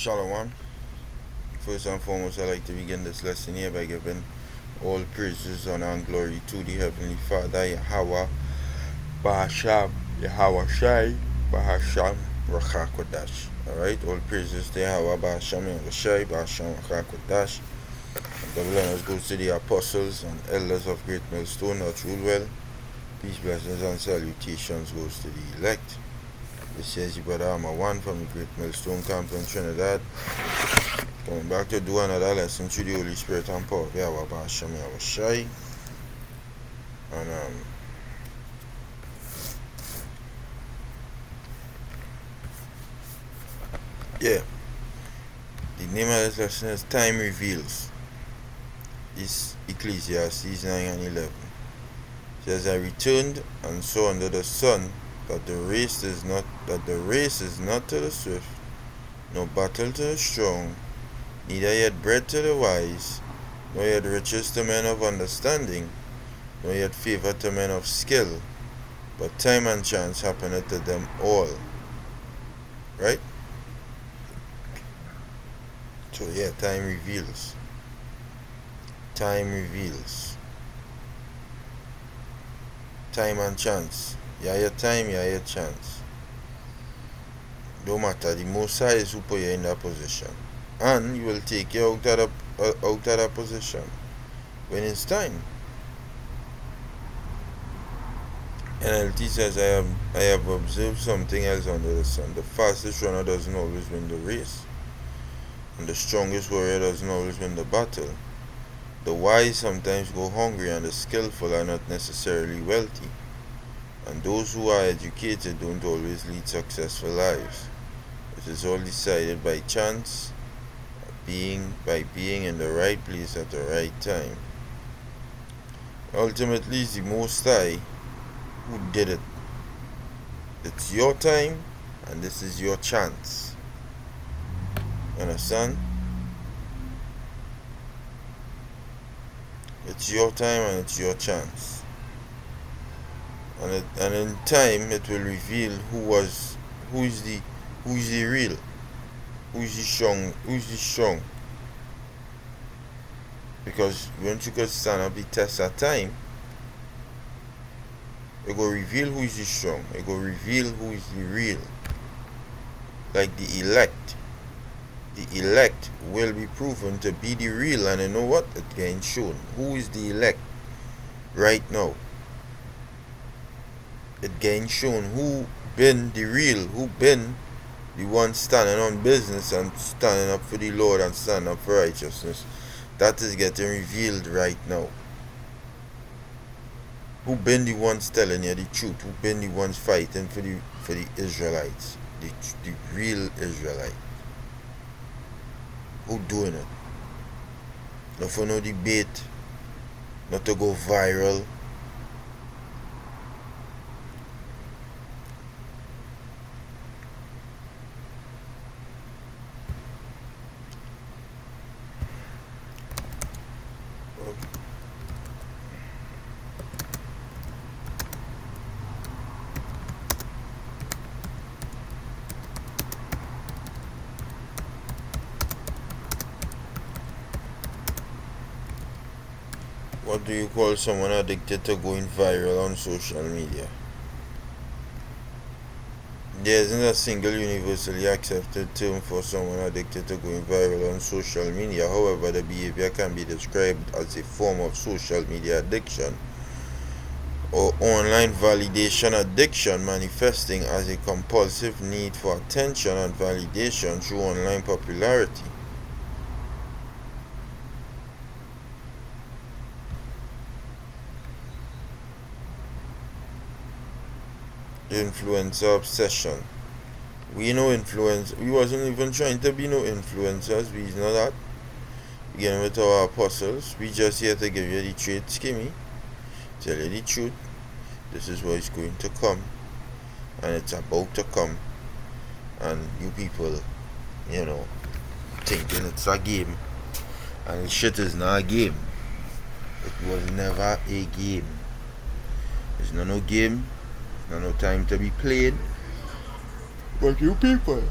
Shalom. First and foremost, I'd like to begin this lesson here by giving all praises, honor, and glory to the Heavenly Father, Yahweh, Bahasham, Yahweh Shai, Bahasham, Rachakodash. Alright, all praises to Yahweh, Bahasham, Yahweh Shai, Bahasham, Rachakodash. Double honors goes to the apostles and elders of Great Millstone that rule well. Peace, blessings, and salutations goes to the elect. This is your brother Amma One from the Great Millstone Camp in Trinidad. Coming back to do another lesson through the Holy Spirit and power of Yahweh Basham Yahweh Shai. And the name of this lesson is Time Reveals. This Ecclesiastes 9 and 11. It says, I returned and saw under the sun that the race is not to the swift, nor battle to the strong, neither yet bread to the wise, nor yet riches to men of understanding, nor yet favor to men of skill, but time and chance happeneth to them all. Right? So time reveals. Time reveals. Time and chance. Your time, your chance. Don't matter, the Most High is who put you in that position. And He will take you out of that position when it's time. NLT says, I have observed something else under the sun. The fastest runner doesn't always win the race, and the strongest warrior doesn't always win the battle. The wise sometimes go hungry, and the skillful are not necessarily wealthy. And those who are educated don't always lead successful lives. It is all decided by chance, by being in the right place at the right time. Ultimately, it's the Most High who did it. It's your time, and this is your chance. Understand? It's your time and it's your chance. And in time it will reveal who is the real, who is the strong. Because once you could stand up the test of time, it will reveal who is the strong. It will reveal who is the real. Like the elect. The elect will be proven to be the real, and you know what? It getting shown. Who is the elect right now? It getting shown who been the real, who been the one standing on business and standing up for the Lord and standing up for righteousness. That is getting revealed right now. Who been the ones telling you the truth? Who been the ones fighting for the Israelites, the real Israelite? Who doing it? Not for no debate, not to go viral. What do you call someone addicted to going viral on social media? There isn't a single universally accepted term for someone addicted to going viral on social media. However, the behavior can be described as a form of social media addiction or online validation addiction, manifesting as a compulsive need for attention and validation through online popularity. Influencer obsession. We wasn't even trying to be no influencers. We know that. Beginning with our apostles, we just here to give you the truth, skimmy. Tell you the truth. This is what is going to come, and it's about to come. And you people, thinking it's a game, and shit is not a game. It was never a game. It's not no game. No time to be played. But you people,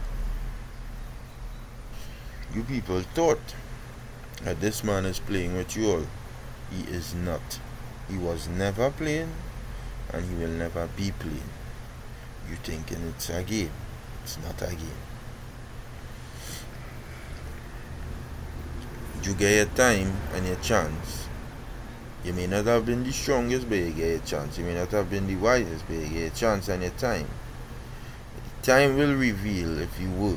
You people thought that this man is playing with you all. He is not. He was never playing, and he will never be playing. You thinking it's a game. It's not a game. You get your time and your chance. You may not have been the strongest, but you get your chance. You may not have been the wisest, but you get your chance and your time. The time will reveal if you were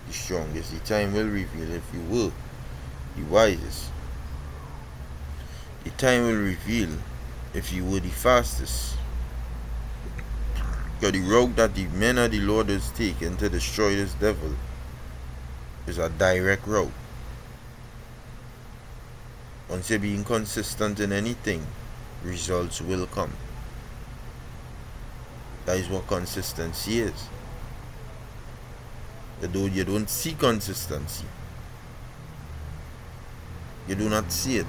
the strongest. The time will reveal if you were the wisest. The time will reveal if you were the fastest. Because the route that the men of the Lord is taking to destroy this devil is a direct route. Once you're being consistent in anything, results will come. That is what consistency is. Although you don't see consistency, you do not see it.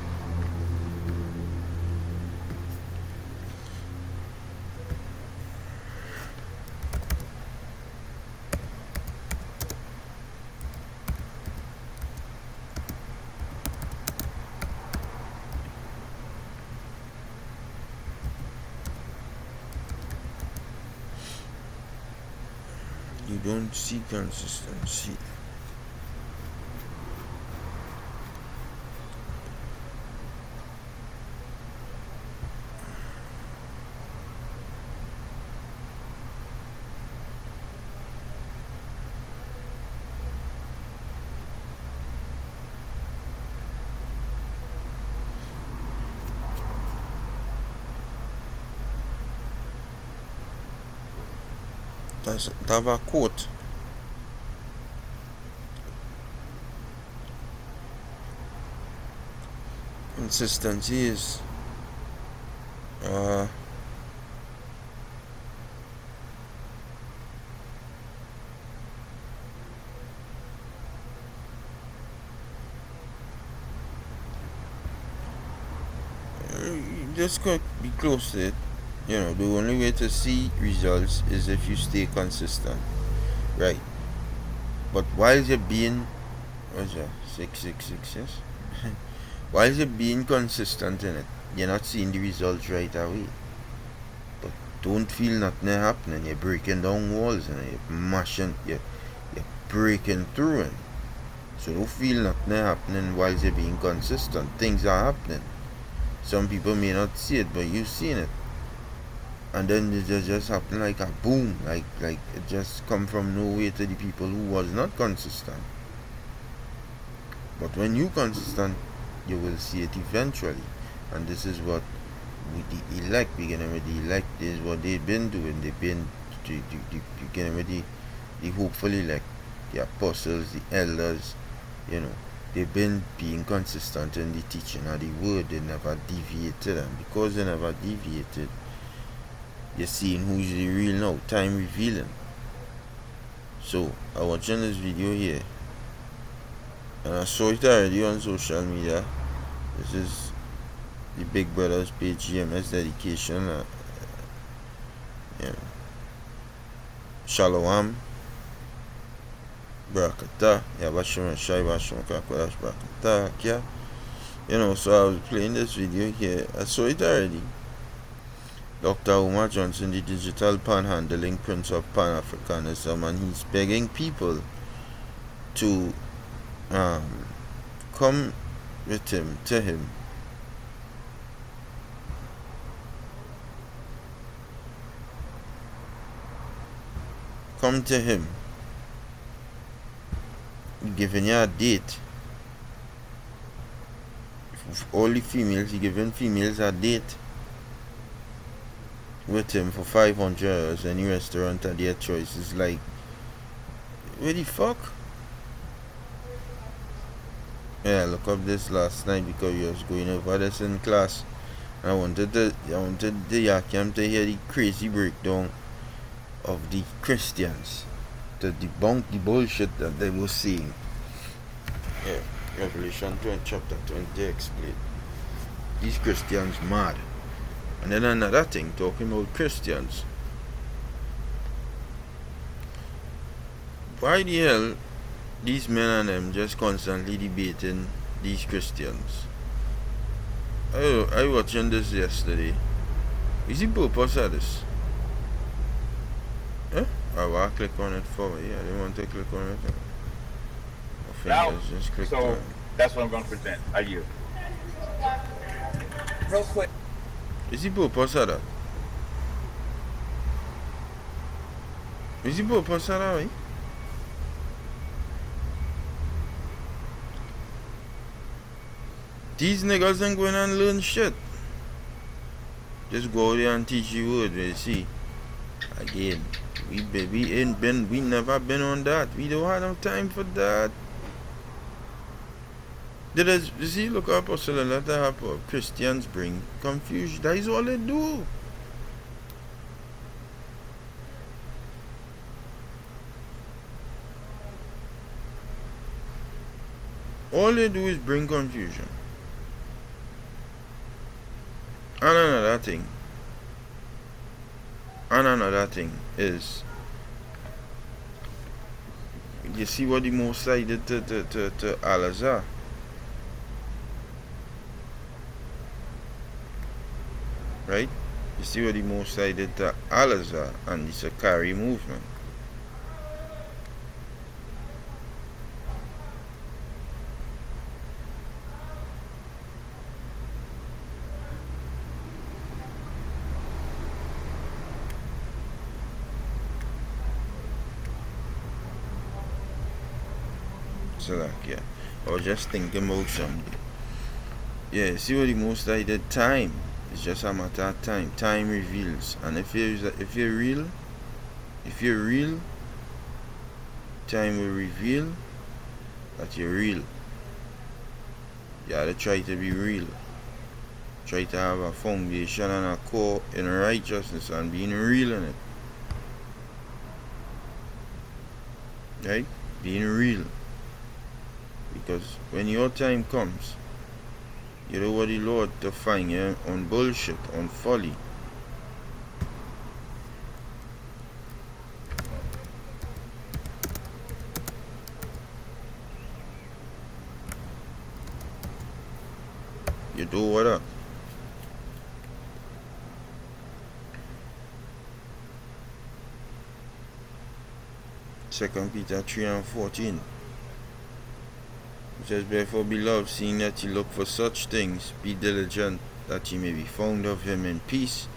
You don't see consistency. That's a quote. Consistency is just got to be close to it. You know, the only way to see results is if you stay consistent, right? But while you're being, what's that? 666, yes. While you're being consistent in it, you're not seeing the results right away. But don't feel nothing happening. You're breaking down walls and you're mashing, you're breaking through it. So don't feel nothing happening while you're being consistent. Things are happening. Some people may not see it, but you've seen it. And then it just happened like a boom, like it just come from nowhere to the people who was not consistent. But when you consistent, you will see it eventually. And this is what with the elect, beginning with the elect, is what they've been doing. They've been beginning with the hopeful elect, the apostles, the elders, you know. They've been being consistent in the teaching of the word. They never deviated, and because they never deviated, you're seeing who's the real now. Time revealing. So I watching this video here, and I saw it already on social media. This is the Big Brothers page, GMS dedication. Yeah. Shalom. Brakata. Yeah, Bashima Shai Bashima Kakwadash Brakata. Yeah. You know, so I was playing this video here. I saw it already. Dr. Umar Johnson, the digital panhandling prince of Pan-Africanism, and he's begging people to come with him, to him. Come to him. Giving you a date. All the females, he giving females a date with him for $500 any restaurant at their choice. It's like, what the fuck? Yeah, I looked up this last night because we was going over this in class, and I wanted the Yakim to hear the crazy breakdown of the Christians to debunk the bullshit that they were saying. Yeah, Revelation 20, chapter 20 explain. These Christians mad. And then another thing, talking about Christians. Why the hell These men and them just constantly debating these Christians. I watching this yesterday. Is the purpose of this? Eh? I will click on it forward. Yeah, I didn't want to click on it. My fingers just clicked on it. That's what I'm going to present. Are you? Real quick. Is the purpose of that? Is the purpose of that, right? These niggas ain't going and learn shit. Just go there and teach you word. You see, again, we never been on that. We don't have no time for that. You see, look up Apostle, let that happen. Christians bring confusion. That is all they do. All they do is bring confusion. And another thing is, you see what the Most High did to Al-Azhar? Right? You see what the Most High did to Al-Azhar and the Sakari movement. Yeah, I was just thinking about something. Yeah, see what the Most High did? Time. It's just a matter of time. Time reveals. And if you're real, time will reveal that you're real. You gotta try to be real. Try to have a foundation and a core in righteousness and being real in it. Right? Being real. Because when your time comes, you know what the Lord to find you on bullshit, on folly. You do what up? Second Peter 3:14. It says, therefore, beloved, seeing that ye look for such things, be diligent that ye may be found of him in peace,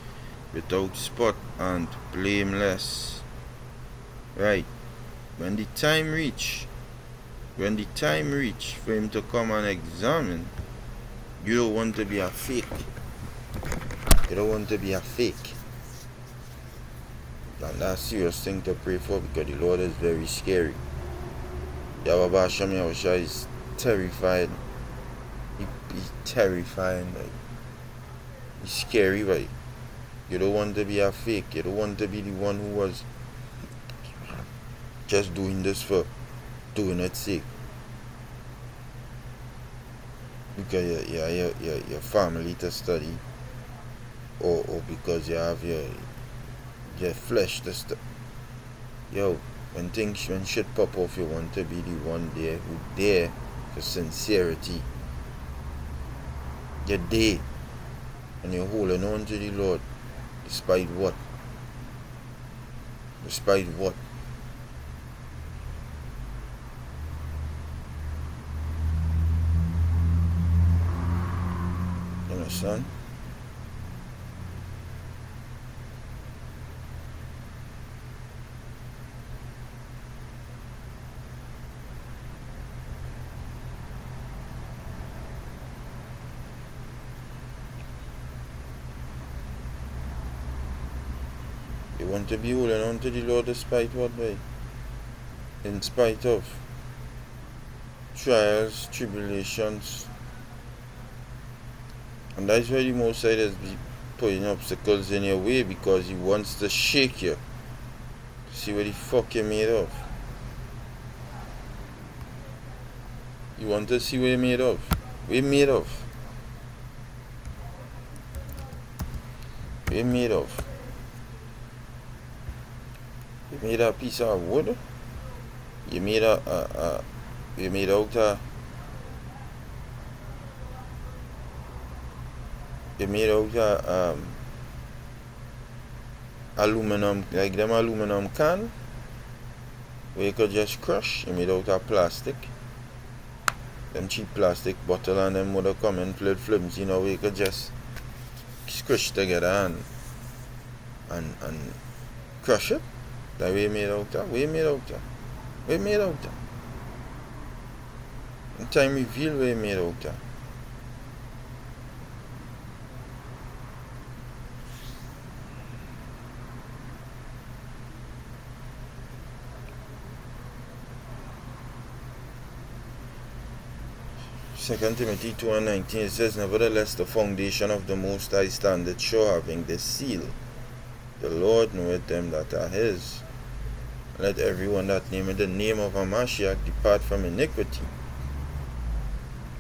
without spot and blameless. Right. When the time reach for him to come and examine, you don't want to be a fake. You don't want to be a fake. And that's a serious thing to pray for, because the Lord is very scary. Yahweh Hashem Yahushua is terrified. He's terrifying. Like, he's scary, right? You don't want to be a fake. You don't want to be the one who was just doing this for doing its sake. Because your family to study, or because you have your flesh to study. Yo, when shit pop off, you want to be the one there who there for sincerity. You're there, and you're holding on to the Lord, despite what? Despite what? You understand? You want to be holding on to the Lord despite what, boy? In spite of trials, tribulations. And that's why the Most High is putting obstacles in your way, because he wants to shake you. See what the fuck you're made of. You want to see what you're made of. What you're made of. What you're made of. You made a piece of wood. You made you made out aluminum, like them aluminum can where you could just crush. You made out of plastic. Them cheap plastic bottle and them would have come in flimsy, you know, where you could just squish together and crush it. That way made out of. We made out of. We made out of. And time reveal we made out of. Second Timothy 2:19 it says, nevertheless the foundation of the Most High standeth sure, having this seal. The Lord knoweth them that are his. Let everyone that nameth the name of Hamashiach depart from iniquity.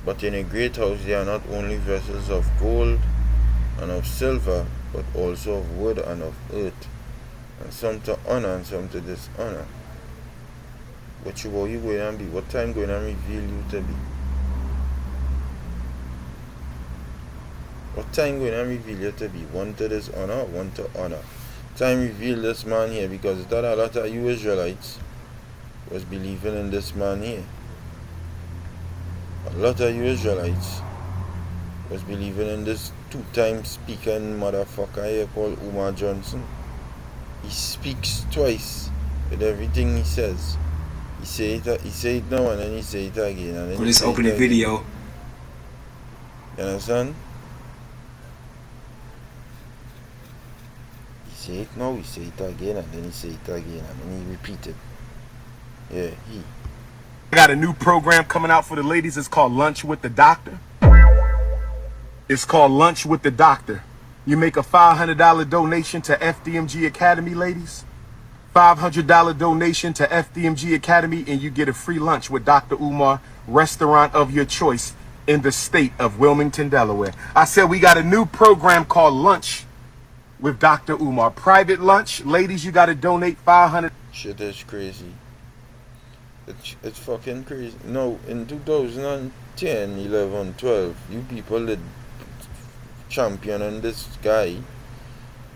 But in a great house there are not only vessels of gold and of silver, but also of wood and of earth, and some to honor and some to dishonor. What you going to be? What time going to reveal you to be? What time going to reveal you to be? One to dishonor, one to honor. Time reveal this man here, because that a lot of you Israelites was believing in this man here. A lot of you Israelites was believing in this two-time speaking motherfucker here called Umar Johnson. He speaks twice with everything he says. He say it now and then he say it again. And then for this opening video. You understand? He say it now, he say it again, and then he say it again, and then he repeat it. Yeah, I got a new program coming out for the ladies. It's called Lunch with the Doctor. It's called Lunch with the Doctor. You make a $500 donation to FDMG Academy, ladies. $500 donation to FDMG Academy, and you get a free lunch with Dr. Umar, restaurant of your choice in the state of Wilmington, Delaware. I said we got a new program called Lunch with Dr. Umar. Private lunch. Ladies, you got to donate $500. shit is crazy. It's fucking crazy. No, in 2010, 11, 12, you people did championing this guy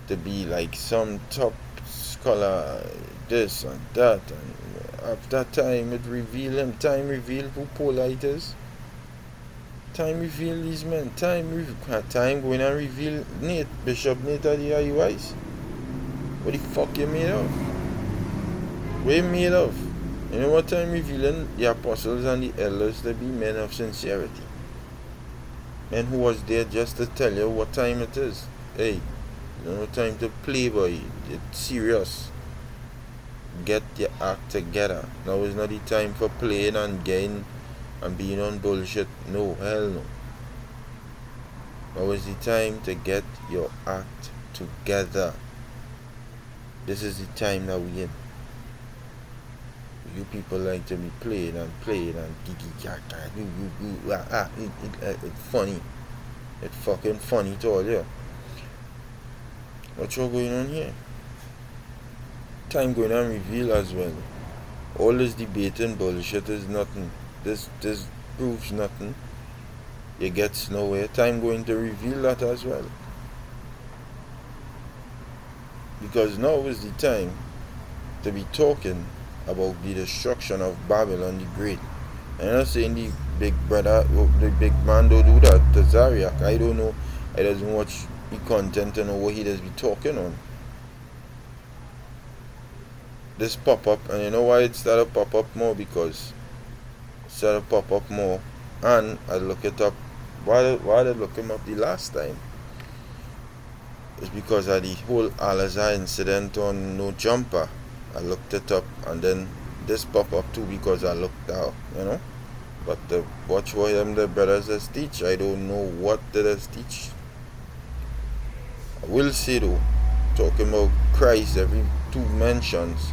to be like some top scholar, this and that, and after time it revealed him. Time revealed who Polite is. Time reveal these men. Time going and reveal Bishop Nate of the IUIs. What the fuck you made of? What you made of? You know what time revealing the apostles and the elders to be men of sincerity. Men who was there just to tell you what time it is. Hey, you know time to play, boy. It's serious. Get your act together. Now is not the time for playing and getting and being on bullshit. No, hell no. Now is the time to get your act together. This is the time that we in. You people like to be playing and it's funny. It's fucking funny to all you. What's going on here? Time going on reveal as well. All this debating bullshit is nothing. This proves nothing. It gets nowhere. Time going to reveal that as well. Because now is the time to be talking about the destruction of Babylon the Great. I'm not saying the big brother, the big man don't do that to Zariak. I don't know. I doesn't watch the content to know what he does be talking on. This pop up, and you know why it started pop up more? Because it started pop up more, and I look it up. Why did I look him up the last time? It's because of the whole Al-Azhar incident on No Jumper. I looked it up, and then this pop up too because I looked out, you know. But watch what the brothers has teach. I don't know what they does teach. I will say though, talking about Christ every two mentions,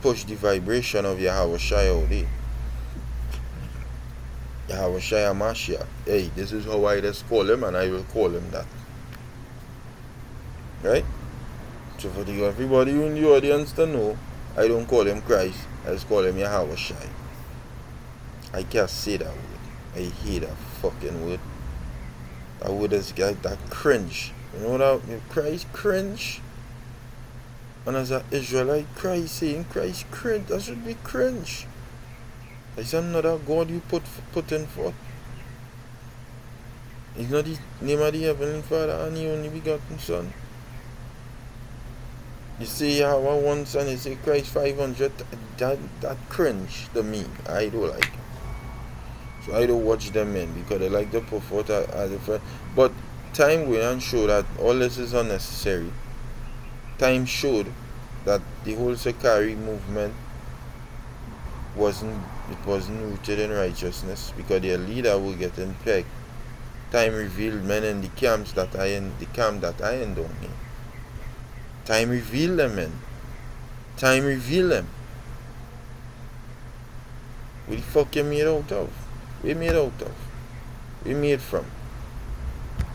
push the vibration of Yahweh Shai out there. Yahweh Shai Hamashiach. Hey, this is how I just call him, and I will call him that. Right? So for everybody in the audience to know, I don't call him Christ. I just call him Yahweh Shai. I can't say that word. I hate that fucking word. That word is like that cringe. You know that Christ cringe? And as an Israelite, Christ saying Christ cringe, that should be cringe. It's another God you put in forth. He's not the name of the Heavenly Father and the only begotten Son. You say Yahweh one Son, you say Christ 500, that cringe to me. I don't like it. So I don't watch them in because they like to put forth a different. But time went and showed that all this is unnecessary. Time showed that the whole Sakari movement wasn't rooted in righteousness because their leader will get in pegged. Time revealed men in the camps that I in the camp that I in down here. Time revealed them, men. Time revealed them. What the fuck you made out of? We made out of? We made from?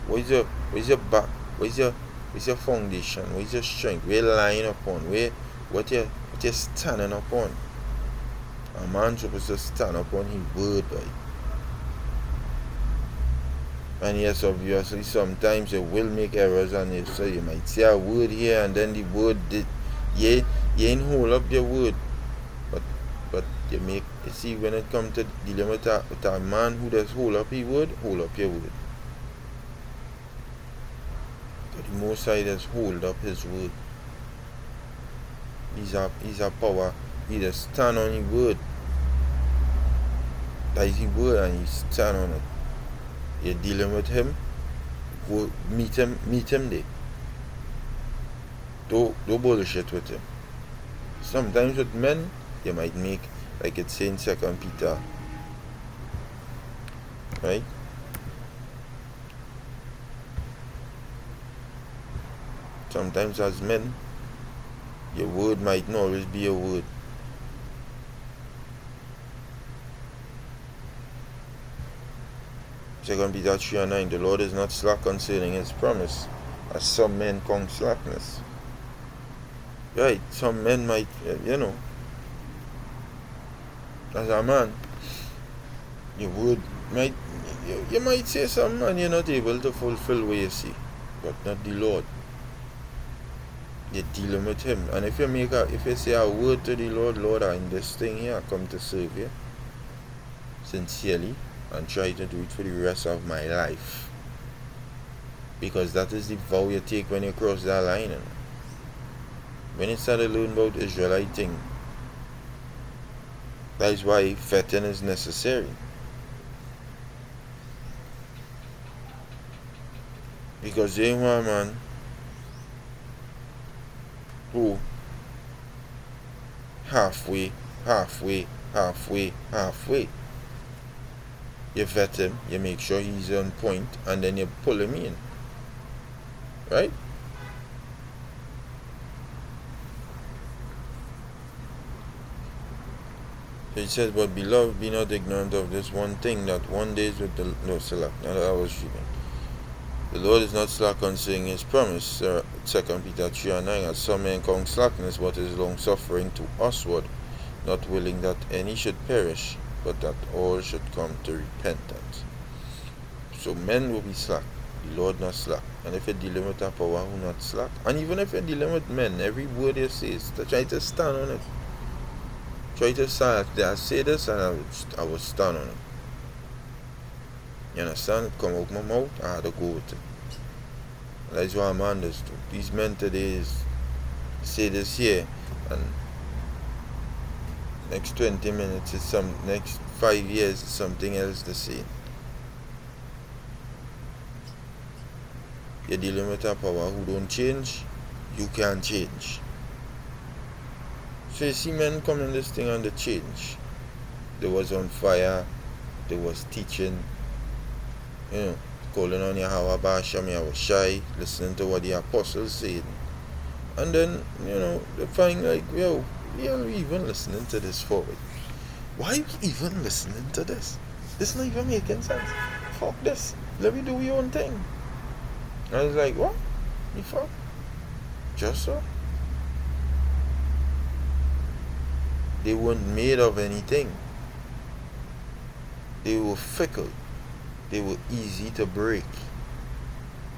Where's your back? Where's your foundation? Where's your strength? Where you lying upon? What you standing upon? A man supposed to stand upon his word, boy. And yes, obviously, sometimes you will make errors, and you might say a word here, and then the word you ain't hold up your word, but you see when it comes to dealing with a man who does hold up his word, hold up your word. But the Most High does hold up his word. He's a power. He does stand on his word. That is his word, and he stand on it. You're dealing with him, go meet him there. Don't bullshit with him. Sometimes with men, you might make, like it's in 2 Peter, right? Sometimes as men, your word might not always be your word. Second Peter 3:9, the Lord is not slack concerning his promise, as some men count slackness. Right, some men might, as a man, your word might, you might say something and you're not able to fulfill what you say, but not the Lord. You're dealing with him. And if you say a word to the Lord, Lord, I'm in this thing here, I come to serve you sincerely, and try to do it for the rest of my life, because that is the vow you take when you cross that line. When you start to learn about Israelite thing, that is why vetting is necessary, because they ain't one man who halfway you vet him, you make sure he's on point, and then you pull him in. Right? So he says, but beloved, be not ignorant of this one thing, that one day is with the The Lord is not slack concerning his promise, 2 Peter 3:9, as some men count slackness, but is long suffering to usward, not willing that any should perish, but that all should come to repentance. So men will be slack, the Lord not slack. And if you're dealing with a power who not slack, and even if you're dealing with men, every word you say is to try to stand on it. Try to stand. I say this and I will stand on it. You understand? It come out my mouth, I had to go with it. That's what a man does do. These men today say this here, and next 20 minutes is next 5 years is something else to say. You're dealing with a power who don't change, you can't change. So you see men coming this thing on the change. They was on fire, they was teaching, calling on Yahweh Basham, Yahweh Shai, listening to what the apostles said. And then, they find like, yo, we are even listening to this for it. Why are we even listening to this? This not even making sense. Fuck this. Let me do your own thing. I was like, what? You fuck? Just so? They weren't made of anything. They were fickle. They were easy to break.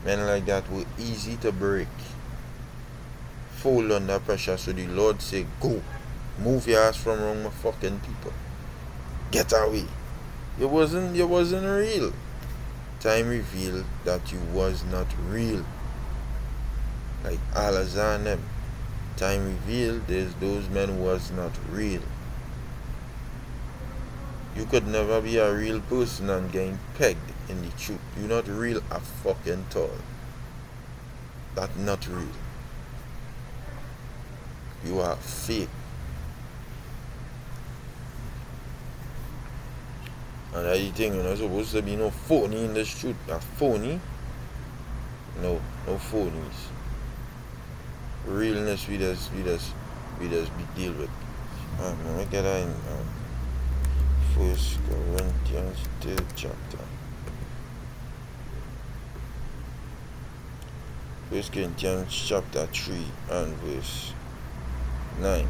Men like that were easy to break. Fold under pressure, so the Lord say, go. Move your ass from around my fucking people. Get away. It wasn't real. Time revealed that you was not real. Like Al-Azhar and them. Time revealed those men was not real. You could never be a real person and getting pegged in the truth. You're not real at fucking all. That's not real. You are fake. And that's the thing, you're not supposed to be no phony in the street. A phony? No phonies. Realness we just be deal with. Let me get that in 1 Corinthians 3rd chapter. 1 Corinthians chapter 3 and verse 9. It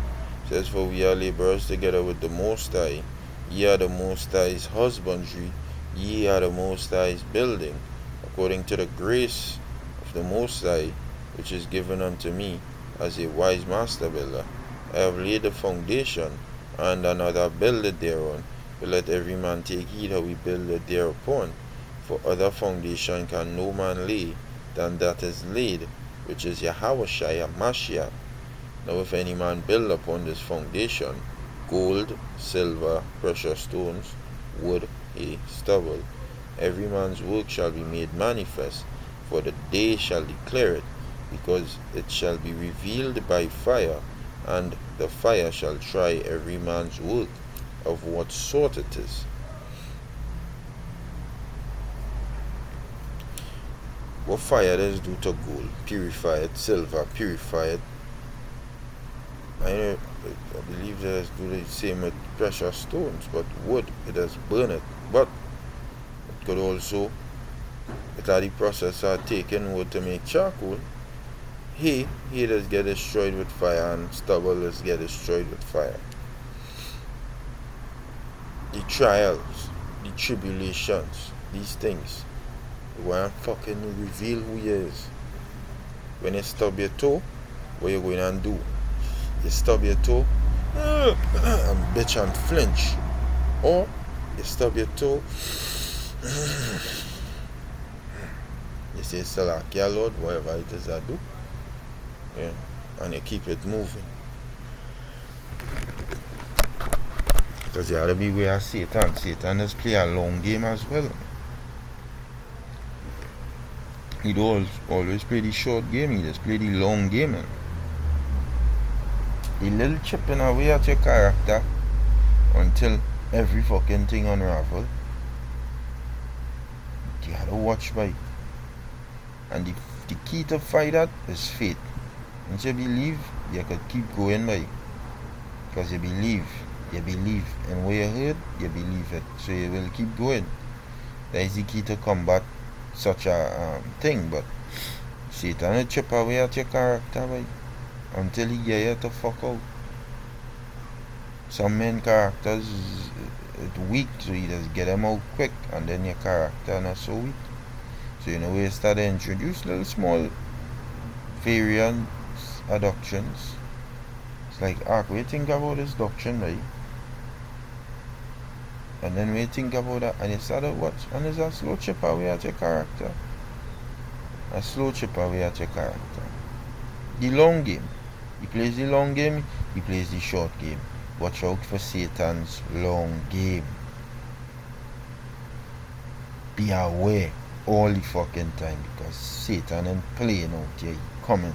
says, for we are laborers together with the Most High. Ye are the Most High's husbandry, ye are the Most High's building, according to the grace of the Most High, which is given unto me as a wise master builder. I have laid the foundation, and another builded thereon. But let every man take heed how he buildeth thereupon. For other foundation can no man lay than that is laid, which is Yahushua Mashiach. Now if any man build upon this foundation, gold, silver, precious stones, wood, hay, stubble, every man's work shall be made manifest, for the day shall declare it, because it shall be revealed by fire, and the fire shall try every man's work, of what sort it is. What fire does do to gold? Purify it. Silver, purify it. I believe it does do the same with precious stones, but wood, it does burn it. But it could also, it had the process of taking wood to make charcoal. Hay does get destroyed with fire, and stubble does get destroyed with fire. The trials, the tribulations, these things, they want to fucking reveal who he is. When you stub your toe, what you going to do? You stub your toe and bitch and flinch. Or you stub your toe, you say Salakia Lord, whatever it is I do. Yeah. And you keep it moving. Because you have to beware of Satan. Satan does play a long game as well. He don't always play the short game, he just play the long game. The little chipping away at your character until every fucking thing unravel. You gotta watch by. And the key to fight that is faith. Once you believe, you can keep going by. Because you believe. And what you heard, you believe it. So you will keep going. That is the key to combat such a thing. But Satan will chip away at your character by, until he get you to fuck out. Some men characters is weak, so you just get them out quick, and then your character not so weak. So you know we start to introduce little small variants, adductions. It's like, what do you think about this doctrine, right? And then when you think about that, and you start to watch, and it's a slow chip away at your character. A slow chip away at your character. The long game. He plays the long game, he plays the short game. Watch out for Satan's long game. Be aware all the fucking time, because Satan ain't playing out here, he coming.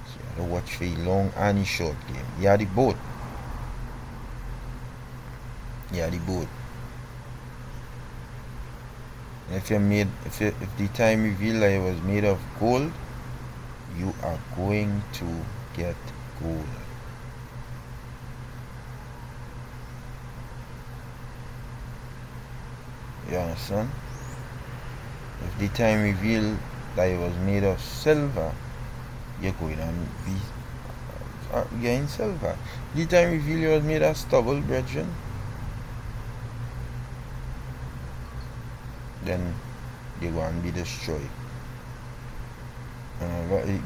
So you have to watch for the long and the short game. You are the both. If the time reveal that it was made of gold, you are going to get gold. You understand? If the time reveal that it was made of silver, you're going to be gain silver. The time reveal you was made of stubble, brethren. Then they go and be destroyed.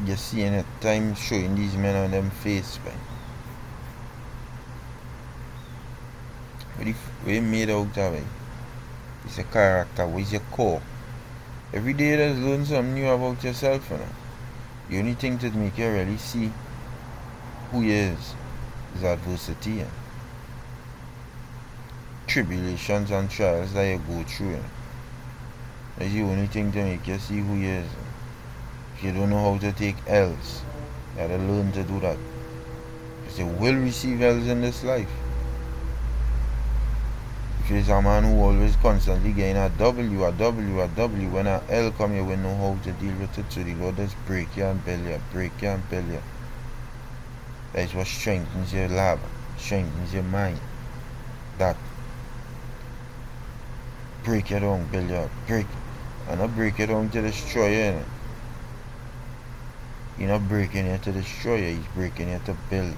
You see any time showing these men on them face, man. What you made out of it? It's a character, what is your core? Every day you just learn something new about yourself, you know. The only thing to make you really see who you is adversity, you know? Tribulations and trials that you go through, you know. That's the only thing to make you see who you is. If you don't know how to take L's, you gotta learn to do that. Because you will receive L's in this life. If you're a man who always constantly getting a W, when a L come, you will know how to deal with it. So the Lord just break you and build you, break you and build you. That's what strengthens your lab, strengthens your mind. That break you down, build you up, break. And not break you down to destroy you, you know? You're not breaking you to destroy you, he's breaking you to build.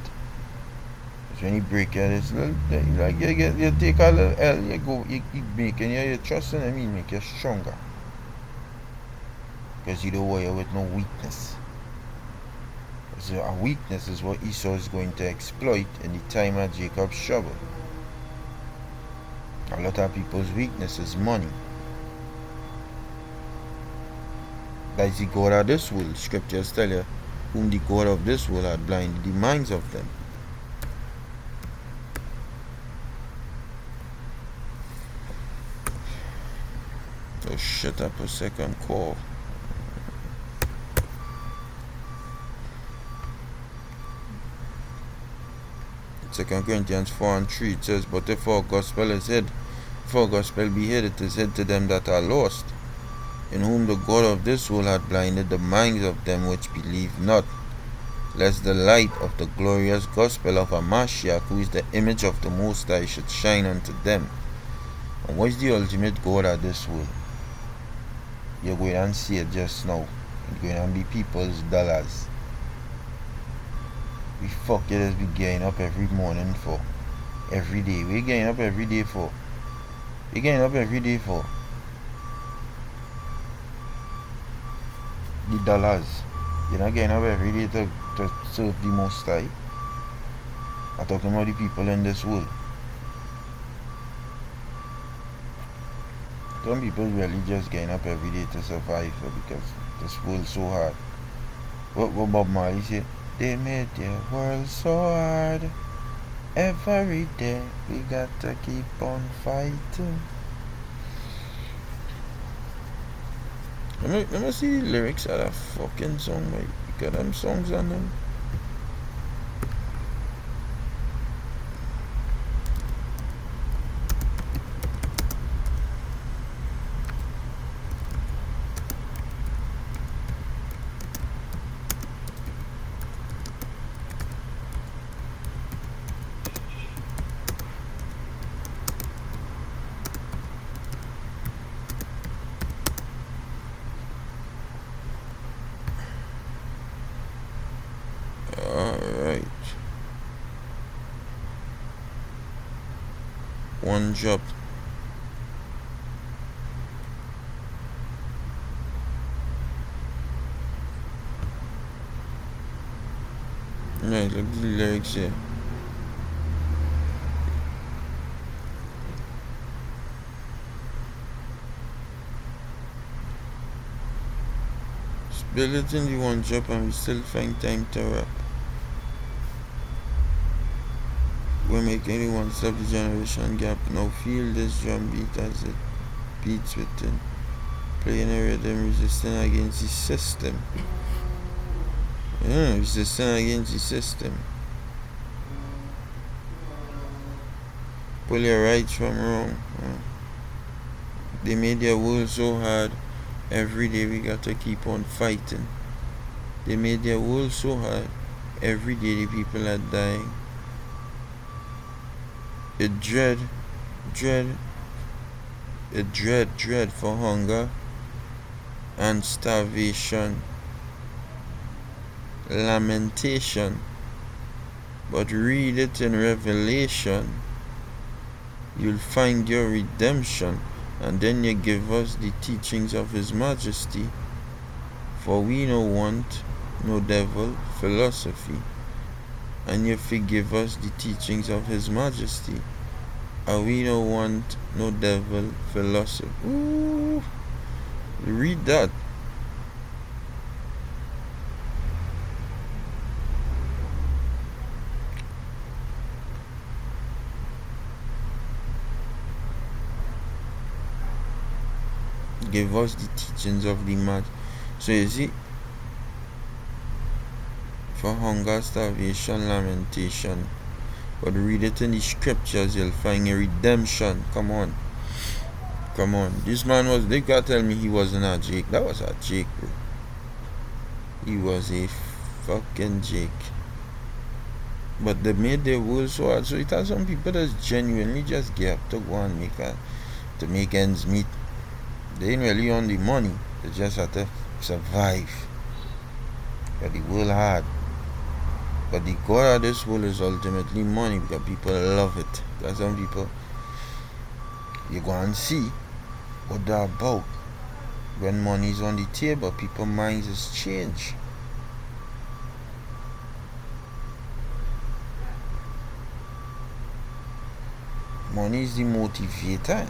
When you break it, it's like you take a little L, you making you trust in him, he make you stronger. Because you don't warrior with no weakness. So a weakness is what Esau is going to exploit in the time of Jacob's trouble. A lot of people's weakness is money. That is the God of this world. Scriptures tell you, whom the God of this world had blinded the minds of them. So shut up a second call. Second Corinthians 4:3 it says, but if our gospel is hid, if our gospel be hid, it is hid to them that are lost, in whom the God of this world hath blinded the minds of them which believe not, lest the light of the glorious gospel of Mashiach, who is the image of the Most High, should shine unto them. And what is the ultimate God of this world? You're going and see it just now. It's going to be people's dollars. We fuck it as we getting up every morning for. Every day. We getting up every day for. We getting up every day for. The dollars. You're not getting up every day to serve the Most High. I'm talking about the people in this world. Some people really just getting up every day to survive because this world's so hard. What Bob Marley said? They made their world so hard. Every day we got to keep on fighting. Let me see the lyrics of that fucking song, mate. You got them songs on them. Alright. One drop. Right, look at the lyrics here. Spill it in the one drop and we still find time to rap. We're making the one stop the generation gap. Now feel this drum beat as it beats within. Playing a rhythm, resisting against the system. Yeah, resisting against the system. Pull your right from wrong. They made their world so hard. Every day we got to keep on fighting. They made their world so hard. Every day the people are dying. It dread for hunger and starvation, lamentation But read it in Revelation, you'll find your redemption. And then you give us the teachings of His Majesty. For we no want no devil philosophy. And you forgive us the teachings of His Majesty. And we don't want no devil philosophy. Ooh, read that. Give us the teachings of the Majesty. So you see, for hunger, starvation, lamentation. But read it in the scriptures, you'll find a redemption. Come on. Come on. This man was, they gotta tell me he wasn't a Jake. That was a Jake, bro. He was a fucking Jake. But they made their world so hard. So it has some people that genuinely just get up to go and make ends meet. They ain't really on the money. They just have to survive. But the world hard. But the God of this world is ultimately money because people love it. There's some people, you go and see what they're about. When money is on the table, people's minds is changed. Money is the motivator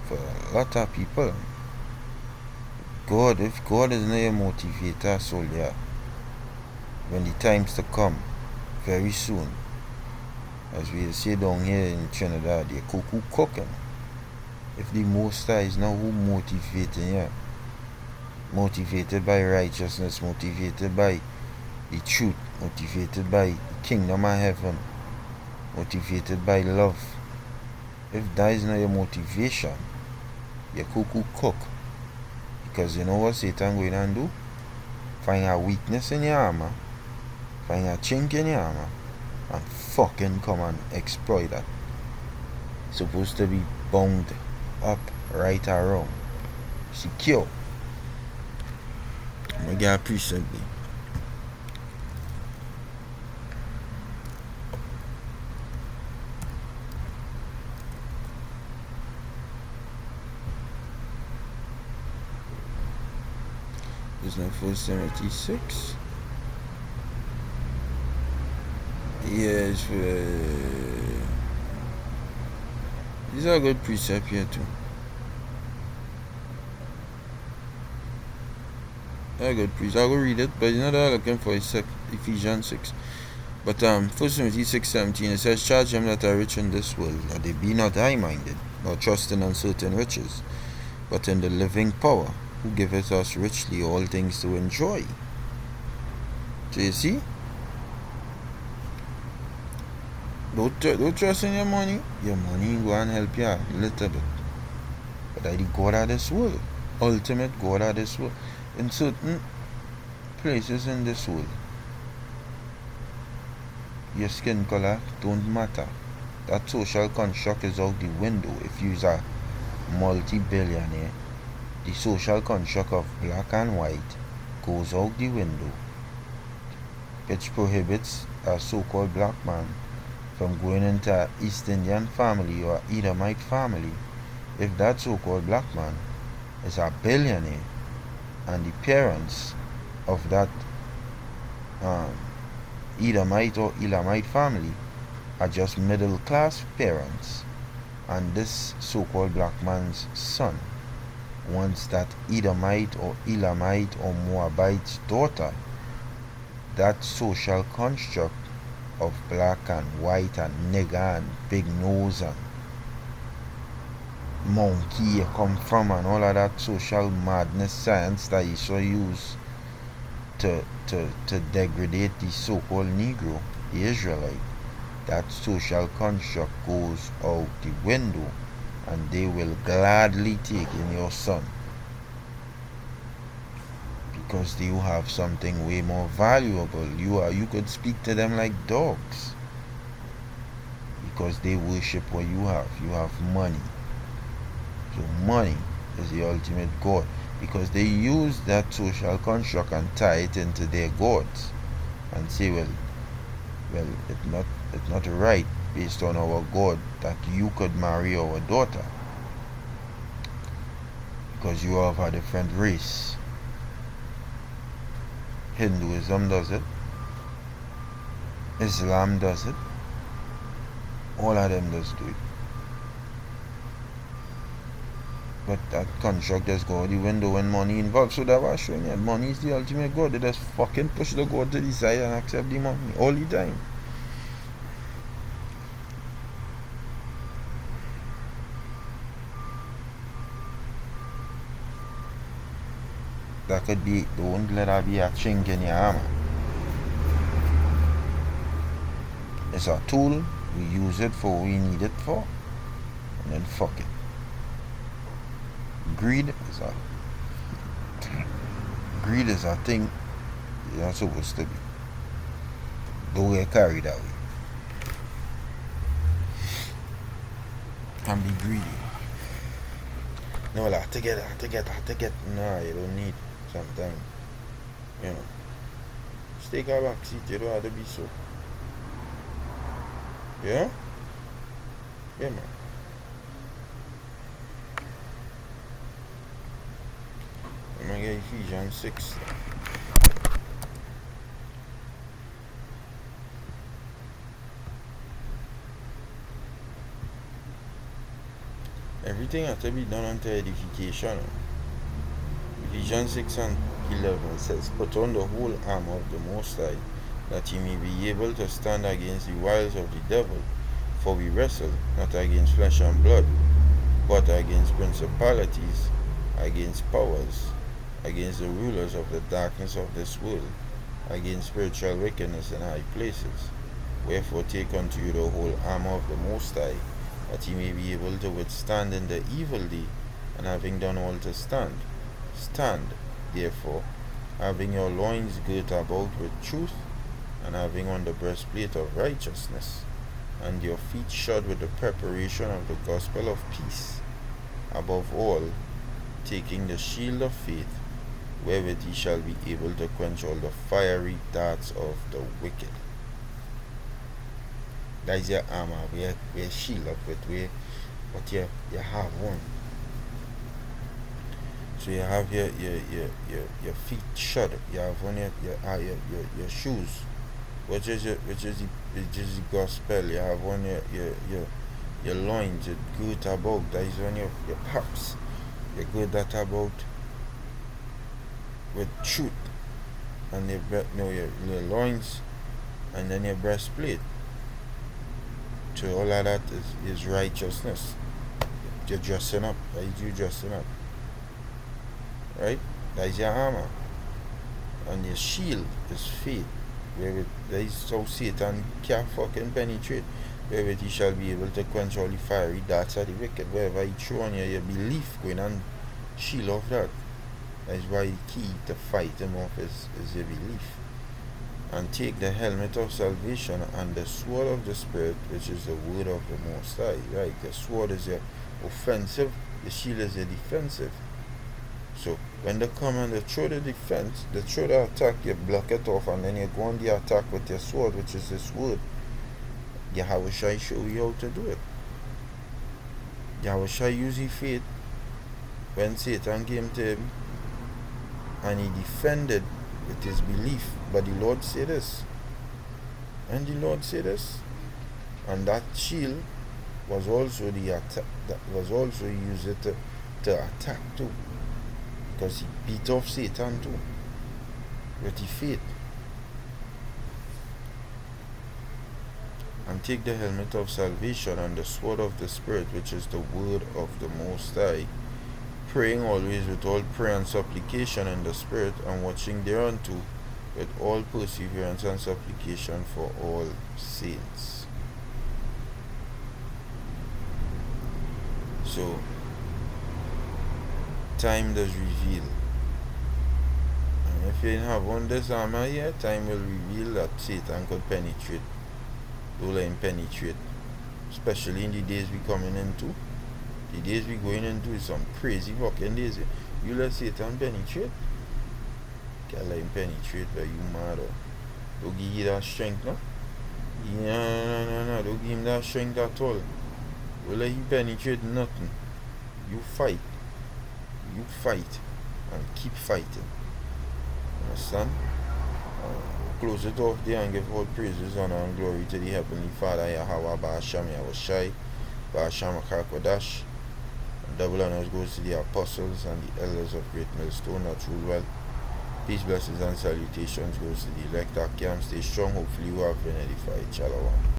for a lot of people. If God is not your motivator, so yeah. When the times to come, very soon, as we say down here in Trinidad, the cuckoo cooking. If the Most High is not who motivating you, motivated by righteousness, motivated by the truth, motivated by the kingdom of heaven, motivated by love, if that is not your motivation, you cuckoo cook. Because you know what Satan going and do? Find a weakness in your armor, find a chink in your armor, and fucking come and exploit that. Supposed to be bound up, right or wrong, secure. I'm gonna get a precept. There's no 476. Yes, these are good precept here too. A good precept. I'll go read it, but you know that I'm looking for Ephesians 6. But 1 Timothy 6:17, it says, charge them that are rich in this world, that they be not high-minded, nor trust in uncertain riches, but in the living power, who giveth us richly all things to enjoy. So you see? Don't trust in your money. Your money go and help you a little bit. But I the God of this world. Ultimate God of this world. In certain places in this world, your skin color don't matter. That social construct is out the window. If you're a multi-billionaire, the social construct of black and white goes out the window, which prohibits a so-called black man from going into an East Indian family or Edomite family if that so-called black man is a billionaire and the parents of that Edomite or Elamite family are just middle class parents, and this so-called black man's son wants that Edomite or Elamite or Moabite's daughter. That social construct of black and white and nigger and big nose and monkey you come from and all of that social madness science that you so use to degrade the so-called Negro, the Israelite, that social construct goes out the window, and they will gladly take in your son because you have something way more valuable. You could speak to them like dogs because they worship what you have. You have money. So money is the ultimate God, because they use that social construct and tie it into their gods and say, well, Well, it's not right based on our God that you could marry our daughter because you have a different race. Hinduism does it, Islam does it, all of them does do it. But that construct just go out the window when money involved. So that was showing you money is the ultimate God. They just fucking push the God to the side and accept the money all the time. That could be, don't let that be a chink in your armor. It's a tool, we use it for what we need it for, and then fuck it. Greed is a thing you're not supposed to be. Don't get carried that way. And be greedy. No, like, to get. No, you don't need sometimes. You know. Just take a back seat, you don't have to be so. Yeah? Yeah, man. I'm gonna get Ephesians 6. Everything has to be done unto edification. Ephesians 6 and 11 says, put on the whole armor of the Most High, that ye may be able to stand against the wiles of the devil. For we wrestle not against flesh and blood, but against principalities, against powers, against the rulers of the darkness of this world, against spiritual wickedness in high places. Wherefore take unto you the whole armor of the Most High, that ye may be able to withstand in the evil day, and having done all to stand. Stand, therefore, having your loins girt about with truth, and having on the breastplate of righteousness, and your feet shod with the preparation of the gospel of peace. Above all, taking the shield of faith, wherewith ye shall be able to quench all the fiery darts of the wicked. That is your armor, where shield up with, what you have on. So you have your feet shod. You have on your shoes, which is the gospel. You have on your loins, your girt about. That is on your paps. You girt that about with truth, and your loins, and then your breastplate. So all of that is righteousness. You're dressing up. That is you dressing up. Right? That is your armor. And your shield is faith. That is how Satan can't fucking penetrate. Wherewith he shall be able to quench all the fiery darts of the wicked. Wherever he throw on you, your belief going and shield off that. That is why the key to fight him off is your belief. And take the helmet of salvation and the sword of the Spirit, which is the word of the Most High. Right? The sword is your offensive, the shield is your defensive. So when they come and they throw the defense, they throw the attack, you block it off, and then you go on the attack with your sword, which is this word. Yahweh shall show you how to do it. Yahweh shall use his faith when Satan came to him, and he defended with his belief. But the Lord said this, and the Lord said this, and that shield was also the attack. That was also used to attack too, because he beat off Satan too with his faith. And take the helmet of salvation and the sword of the Spirit, which is the word of the Most High, praying always with all prayer and supplication in the Spirit, and watching thereunto with all perseverance and supplication for all saints. So, time does reveal. And if you have on this armor here, time will reveal that Satan could penetrate. Don't let him penetrate. Especially in the days we're coming into. The days we're going into is some crazy fucking days. You let Satan penetrate? Can't let him penetrate, but you mad or don't give you that strength, no? No. Don't give him that strength at all. Don't let him penetrate nothing. You fight. You fight. And keep fighting. Understand? Close it off there and give all praises, honor, and glory to the Heavenly Father, Yahweh, Ba'asham, Yahushai, Ba'asham, Akakwadash. Double honors goes to the apostles and the elders of Great Millstone that rule well. Peace, blessings, and salutations goes to the elect Akim. Stay strong. Hopefully you have been edified. Shalom.